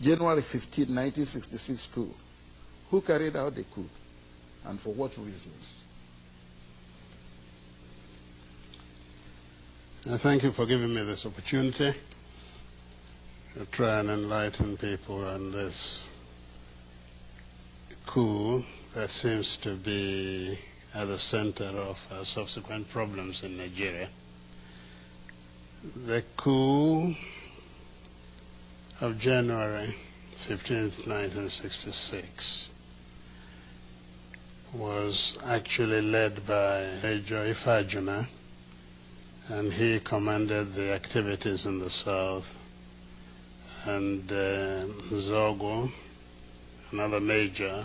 January 15, 1966 coup. Who carried out the coup and for what reasons? Thank you for giving me this opportunity to try and enlighten people on this coup that seems to be at the center of subsequent problems in Nigeria. The coup of January 15th, 1966 was actually led by Major Ifajuna, and he commanded the activities in the south, and Zogo, another major,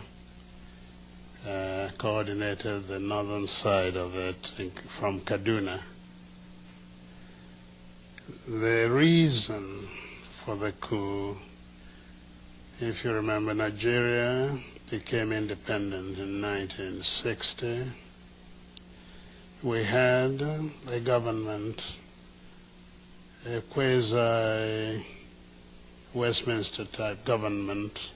coordinated the northern side of it from Kaduna. The reason for the coup, if you remember, Nigeria became independent in 1960. We had a government, a quasi-Westminster type government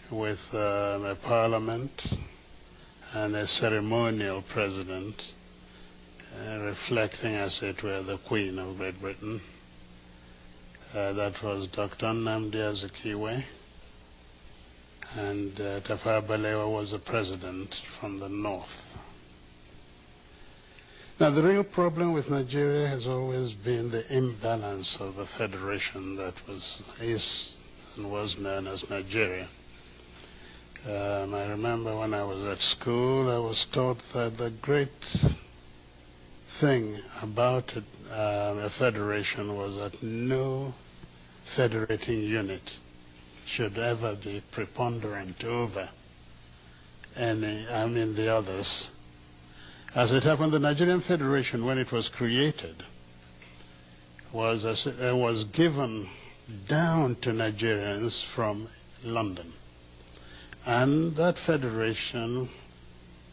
with a parliament and a ceremonial president, reflecting, as it were, the Queen of Great Britain. That was Dr. Nnamdi Azikiwe, and Tafawa Balewa was the president from the north. Now, the real problem with Nigeria has always been the imbalance of the federation that is and was known as Nigeria. I remember when I was at school, I was taught that the great thing about a federation was that no federating unit should ever be preponderant over the others. As it happened, the Nigerian Federation, when it was created, was given down to Nigerians from London. And that federation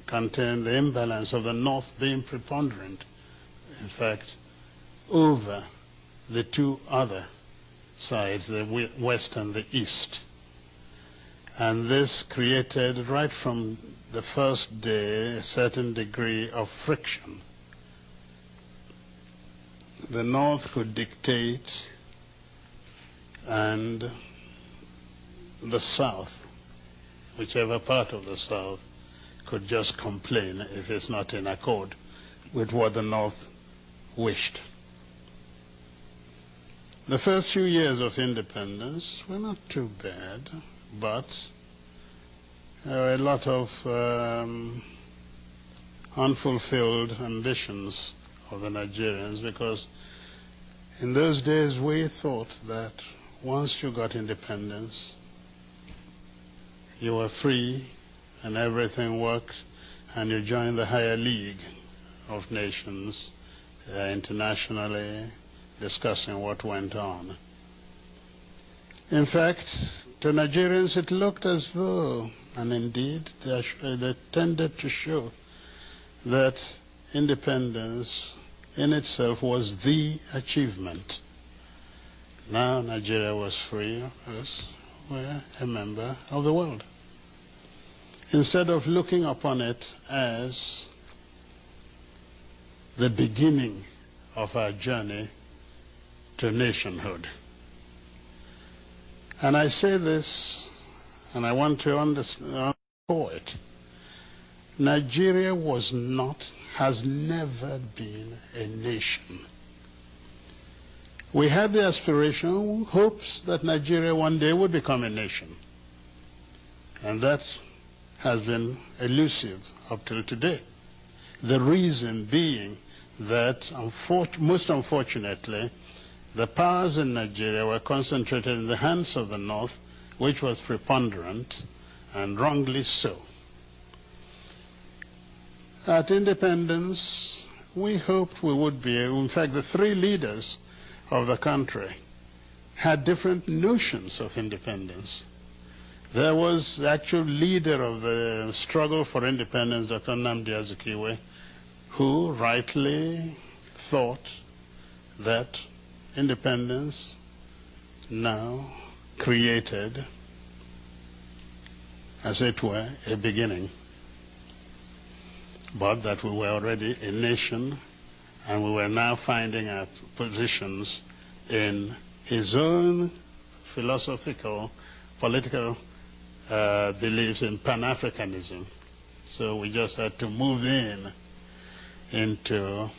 contained the imbalance of the North being preponderant, in fact, over the two other sides, the West and the East. And this created, right from the first day, a certain degree of friction. The North could dictate, and the South, whichever part of the South, could just complain if it's not in accord with what the North wished. The first few years of independence were not too bad, but there were a lot of unfulfilled ambitions of the Nigerians, because in those days we thought that once you got independence, you were free and everything worked, and you joined the higher league of nations internationally, discussing what went on. In fact, to Nigerians it looked as though, and indeed they tended to show, that independence in itself was the achievement. Now Nigeria was free, us were a member of the world. Instead of looking upon it as the beginning of our journey to nationhood. And I say this, and I want to underscore it. Nigeria was not, has never been a nation. We had the aspiration, hopes that Nigeria one day would become a nation. And that has been elusive up till today. The reason being that, most unfortunately, the powers in Nigeria were concentrated in the hands of the North, which was preponderant, and wrongly so. At independence, we hoped we would be able, in fact, the three leaders of the country had different notions of independence. There was the actual leader of the struggle for independence, Dr. Nnamdi Azikiwe, who rightly thought that independence now created, as it were, a beginning, but that we were already a nation and we were now finding our positions in his own philosophical, political beliefs in Pan-Africanism. So we just had to move into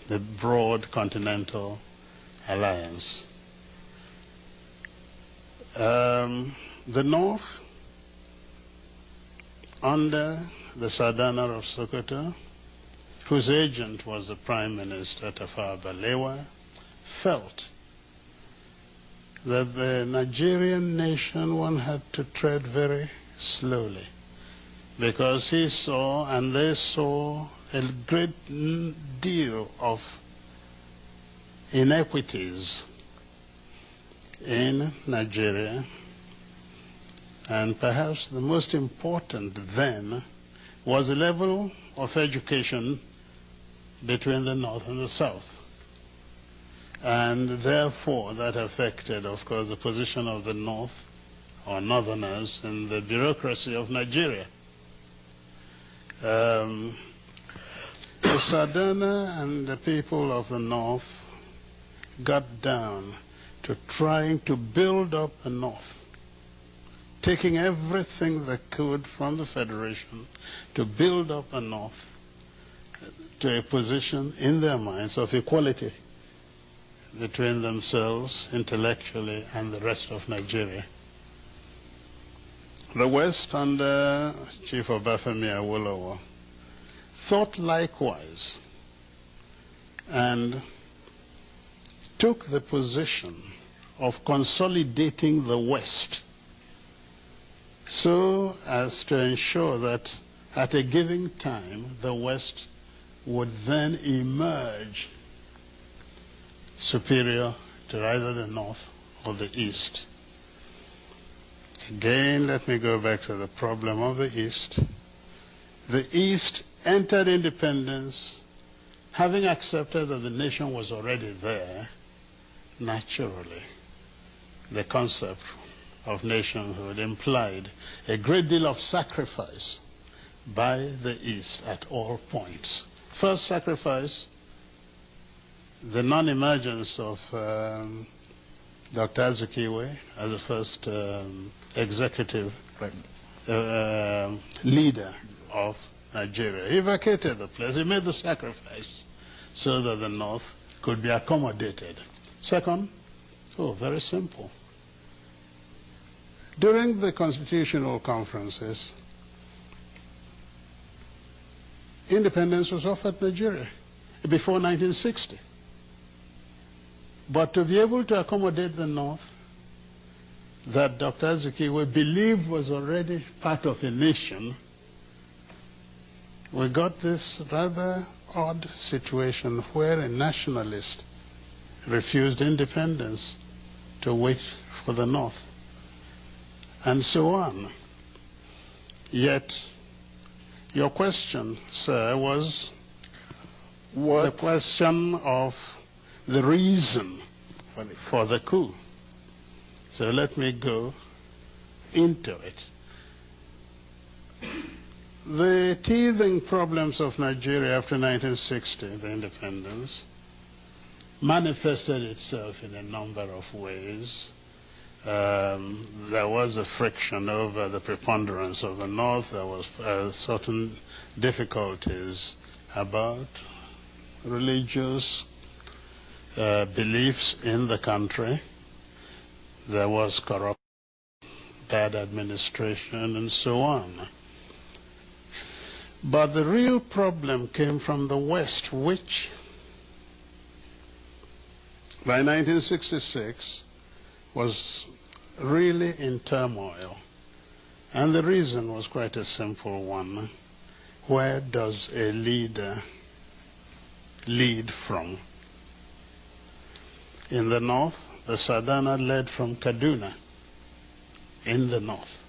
the broad continental alliance. The North, under the Sardana of Sokoto, whose agent was the Prime Minister Tafawa Balewa, felt that the Nigerian nation one had to tread very slowly, because he saw and they saw a great deal of inequities in Nigeria, and perhaps the most important then was the level of education between the North and the South. And therefore that affected, of course, the position of the North, or Northerners, in the bureaucracy of Nigeria. The Sardana and the people of the North got down to trying to build up the North, taking everything they could from the Federation to build up the North to a position in their minds of equality between themselves intellectually and the rest of Nigeria. The West, under Chief Obafemi Awolowo, thought likewise and took the position of consolidating the West so as to ensure that at a given time the West would then emerge superior to either the North or the East. Again, let me go back to the problem of the East. The East entered independence having accepted that the nation was already there. Naturally, the concept of nationhood implied a great deal of sacrifice by the East at all points. First sacrifice, the non-emergence of Dr. Azikiwe as the first executive leader of Nigeria. He vacated the place. He made the sacrifice so that the North could be accommodated. Second, very simple. During the constitutional conferences, independence was offered Nigeria before 1960. But to be able to accommodate the North, that Dr. Azikiwe believed was already part of a nation, we got this rather odd situation where a nationalist refused independence to wait for the North, and so on. Yet, your question, sir, was the question of the reason for the coup. So let me go into it. The teething problems of Nigeria after 1960, the independence, manifested itself in a number of ways. There was a friction over the preponderance of the North. There was certain difficulties about religious beliefs in the country. There was corruption, bad administration, and so on. But the real problem came from the West, which by 1966 was really in turmoil. And the reason was quite a simple one. Where does a leader lead from? In the North, the Sardana led from Kaduna, in the North.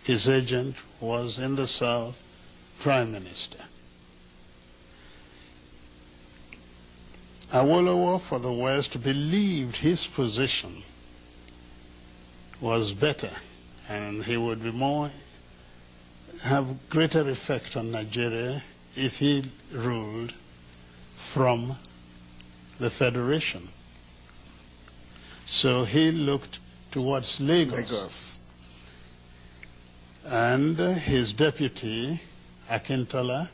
His agent was in the South, Prime Minister. Awolowo for the West believed his position was better, and he would be have greater effect on Nigeria if he ruled from the Federation. So he looked towards Lagos. And his deputy, Akintola,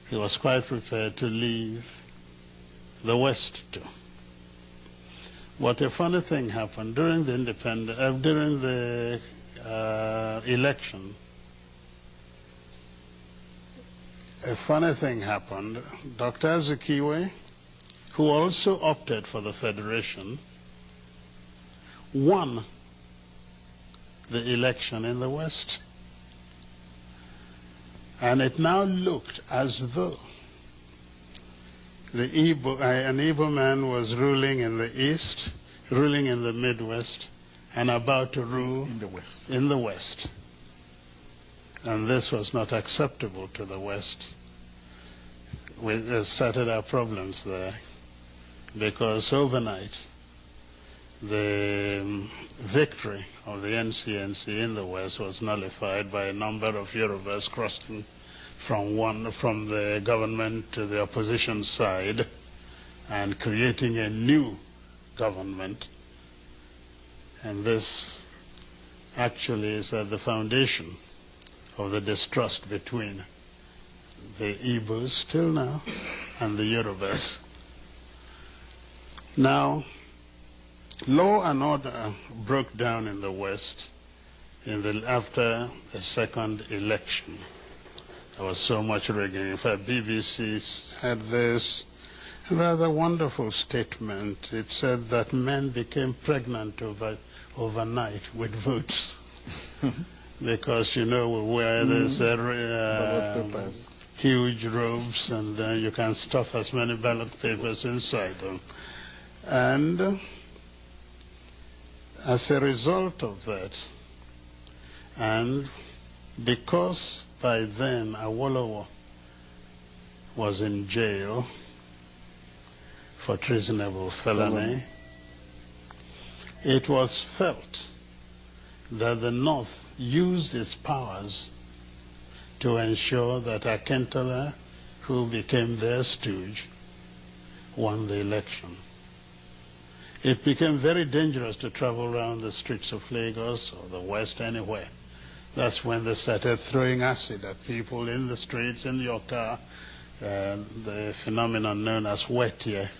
he was quite prepared to leave the West too. What a funny thing happened during the election. A funny thing happened. Dr. Azikiwe, who also opted for the Federation, won the election in the West. And it now looked as though an Igbo man was ruling in the East, ruling in the Midwest, and about to rule in the West. And this was not acceptable to the West. We started our problems there, because overnight the victory of the NCNC in the West was nullified by a number of Yorubas crossing from the government to the opposition side and creating a new government. And this actually is at the foundation of the distrust between the Igbos still now and the Yorubas. Now, law and order broke down in the West after the second election. There was so much rigging. In fact, BBC had this rather wonderful statement. It said that men became pregnant overnight with votes. Because, you know, we wear these huge robes, and you can stuff as many ballot papers inside them. And as a result of that, and because by then Awolowo was in jail for treasonable felony, it was felt that the North used its powers to ensure that Akintola, who became their stooge, won the election. It became very dangerous to travel around the streets of Lagos or the West, anywhere. That's when they started throwing acid at people in the streets, in your car, the phenomenon known as wet year.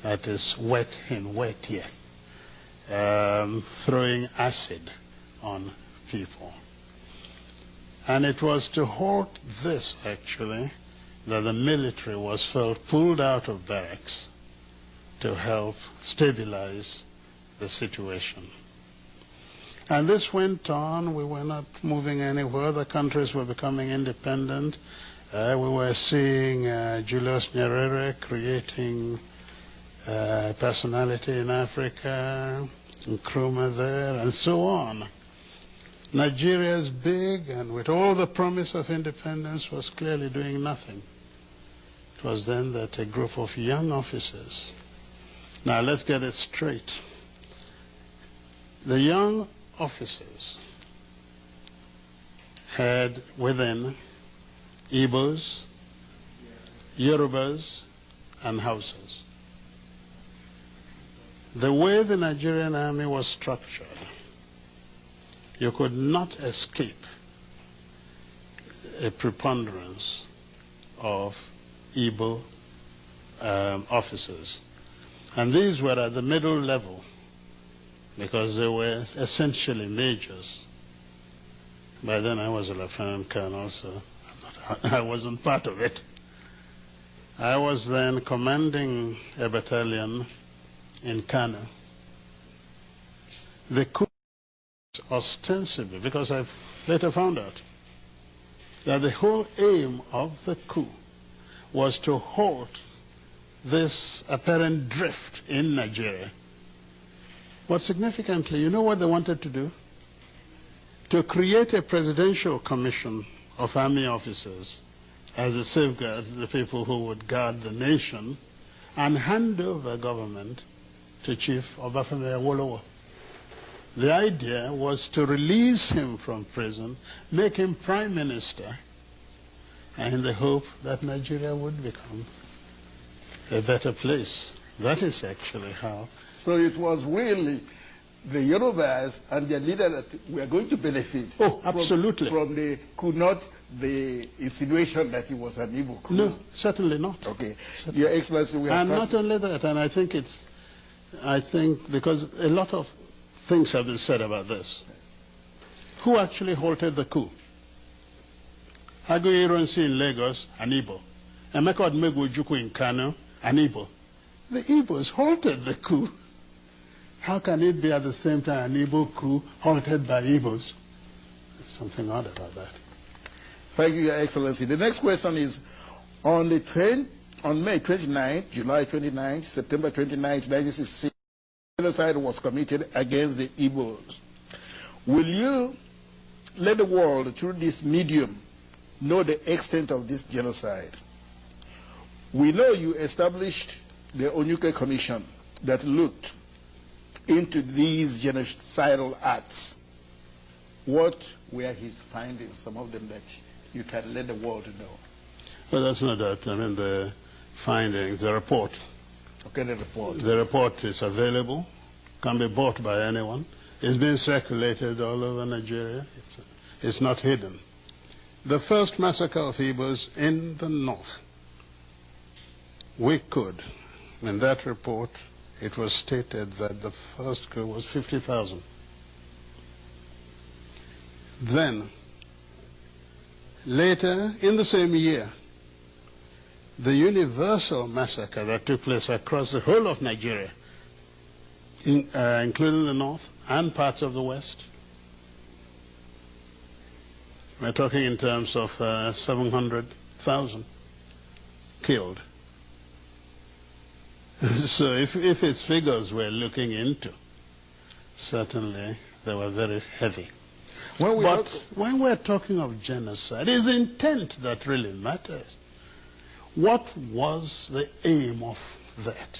That is wet in wet year. Throwing acid on people. And it was to halt this, actually, that the military was pulled out of barracks to help stabilize the situation. And this went on. We were not moving anywhere. The countries were becoming independent. We were seeing Julius Nyerere creating personality in Africa, Nkrumah there, and so on. Nigeria is big, and with all the promise of independence, was clearly doing nothing. It was then that a group of young officers. Now let's get it straight. The young officers had within Igbos, Yorubas, and Hausas. The way the Nigerian army was structured, you could not escape a preponderance of Igbo officers. And these were at the middle level, because they were essentially majors. By then I was a lieutenant colonel, so I wasn't part of it. I was then commanding a battalion in Kano. The coup ostensibly, because I've later found out that the whole aim of the coup was to halt this apparent drift in Nigeria. But significantly, you know what they wanted to do? To create a presidential commission of army officers as a safeguard, the people who would guard the nation, and hand over government to Chief Obafemi Awolowo. The idea was to release him from prison, make him prime minister, and in the hope that Nigeria would become a better place. That is actually how. So it was really the Yorubas and their leader that were going to benefit. Oh, absolutely. From the coup, not the insinuation that it was an Igbo coup. No, certainly not. Okay. Certainly. Your Excellency, we have And not only that, and I think because a lot of things have been said about this. Yes. Who actually halted the coup? Aguiyi Ironsi in Lagos, an Igbo. Emeka Odumegwu Ojukwu in Kano, an Igbo. The Igbos halted the coup. How can it be at the same time an Igbo coup halted by Igbos? There's something odd about that. Thank you, Your Excellency. The next question is, on May 29th, July 29th, September 29th, 1966, genocide was committed against the Igbos. Will you let the world, through this medium, know the extent of this genocide? We know you established the Onyuke Commission that looked into these genocidal acts. What were his findings, some of them that you can let the world know? Well, that's no doubt. I mean, the findings, the report. Okay, the report. The report is available, can be bought by anyone. It's been circulated all over Nigeria. It's not hidden. The first massacre of Igbos in the north, we could, in that report, it was stated that the first coup was 50,000. Then, later in the same year, the universal massacre that took place across the whole of Nigeria, including the north and parts of the west, we're talking in terms of 700,000 killed. So if its figures we're looking into, certainly they were very heavy. But when we're talking of genocide, it's the intent that really matters. What was the aim of that?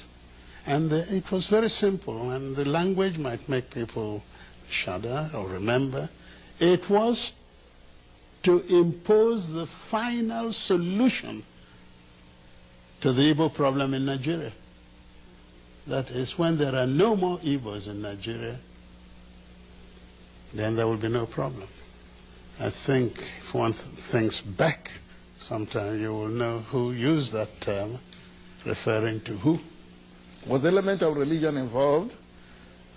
And it was very simple, and the language might make people shudder or remember. It was to impose the final solution to the Igbo problem in Nigeria. That is, when there are no more Igbos in Nigeria, then there will be no problem. I think if one thinks back, sometime you will know who used that term, referring to who. Was the element of religion involved?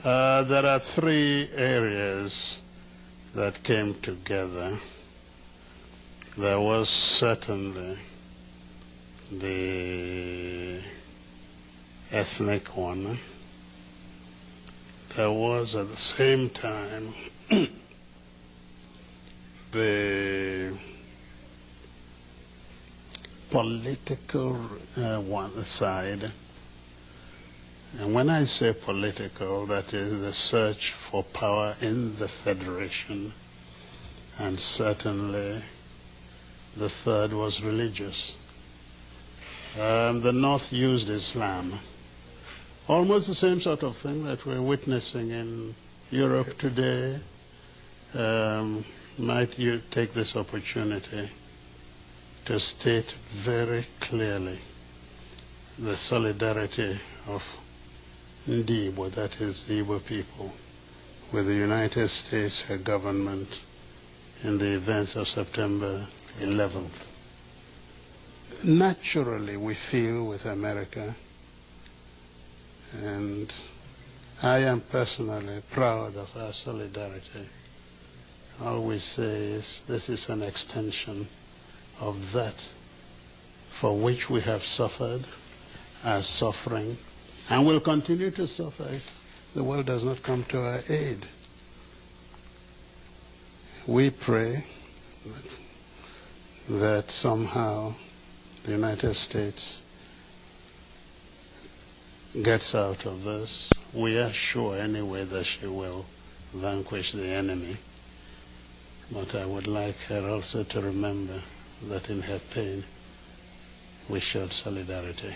There are three areas that came together. There was certainly the ethnic one. There was at the same time the political one side. And when I say political, that is the search for power in the Federation. And certainly the third was religious. The North used Islam. Almost the same sort of thing that we're witnessing in Europe today. Might you take this opportunity to state very clearly the solidarity of Ndibo, that is the Igbo people, with the United States government in the events of September 11th. Naturally, we feel with America, and I am personally proud of our solidarity. All we say is this is an extension of that for which we have suffered, are suffering, and will continue to suffer if the world does not come to our aid. We pray that somehow the United States gets out of this. We are sure anyway that she will vanquish the enemy. But I would like her also to remember that in her pain we showed solidarity.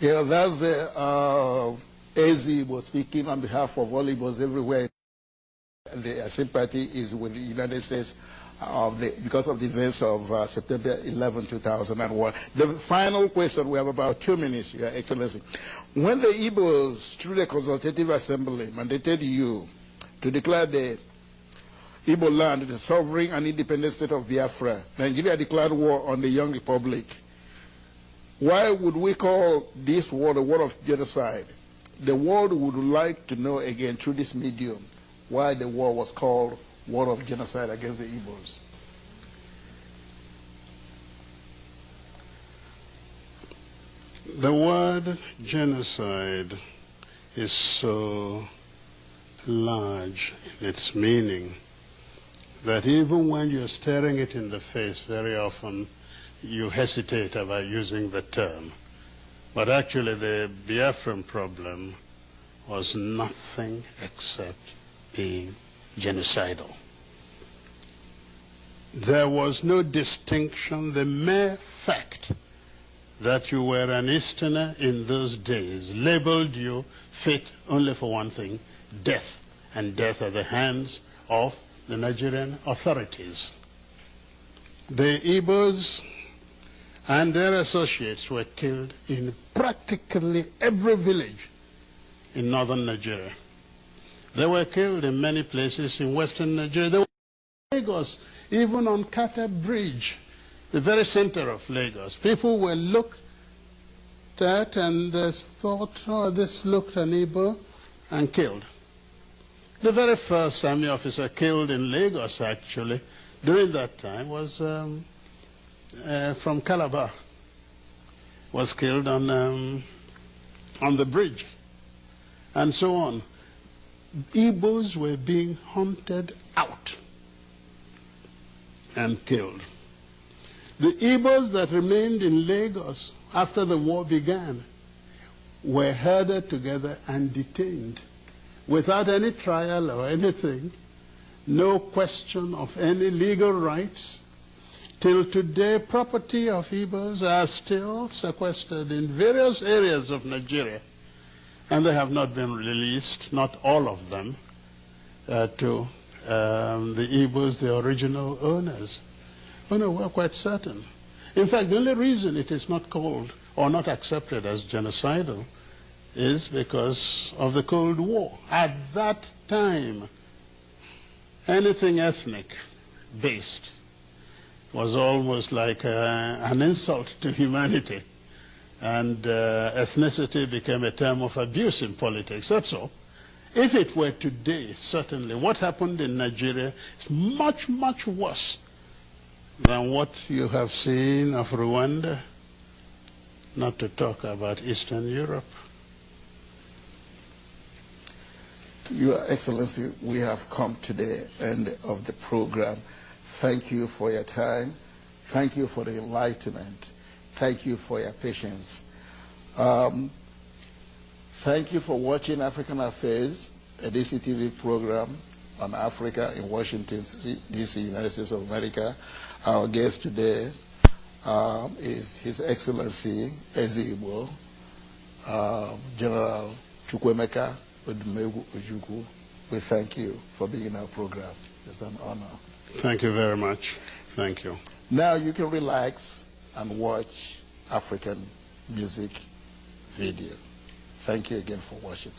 Yeah, that's AZ was speaking on behalf of all Igbos everywhere. the sympathy is with the United States because of the events of September 11, 2001. The final question, we have about 2 minutes, Your Excellency. When the Igbos, through the Consultative Assembly, mandated you to declare the Igbo land the sovereign and independent state of Biafra, Nigeria declared war on the young republic. Why would we call this war the war of genocide? The world would like to know again through this medium why the war was called war of genocide against the Igbos. The word genocide is so large in its meaning that even when you're staring it in the face, very often you hesitate about using the term. But actually the Biafran problem was nothing except being genocidal. There was no distinction. The mere fact that you were an Easterner in those days labeled you fit only for one thing: death, and death at the hands of the Nigerian authorities. The Igbos and their associates were killed in practically every village in northern Nigeria. They were killed in many places in western Nigeria. They were in Lagos, even on Kata Bridge, the very center of Lagos. People were looked at and thought, oh, this looked an Igbo, and killed. The very first army officer killed in Lagos, actually, during that time was from Calabar. Was killed on the bridge, and so on. Igbos were being hunted out and killed. The Igbos that remained in Lagos after the war began were herded together and detained without any trial or anything, no question of any legal rights. Till today, property of Igbos are still sequestered in various areas of Nigeria, and they have not been released, not all of them, to the Igbos, the original owners. Oh no, we're quite certain. In fact, the only reason it is not called or not accepted as genocidal is because of the Cold War. At that time, anything ethnic-based was almost like an insult to humanity. And ethnicity became a term of abuse in politics. That's all. If it were today, certainly, what happened in Nigeria is much, much worse than what you have seen of Rwanda, not to talk about Eastern Europe. Your Excellency, we have come to the end of the program. Thank you for your time. Thank you for the enlightenment. Thank you for your patience. Thank you for watching African Affairs, a DCTV program on Africa in Washington, D.C., United States of America. Our guest today is His Excellency Eze-Igbo, General Chukwuemeka Odumegwu Ojukwu. We thank you for being in our program. It's an honor. Thank you very much. Thank you. Now you can relax and watch African music video. Thank you again for watching.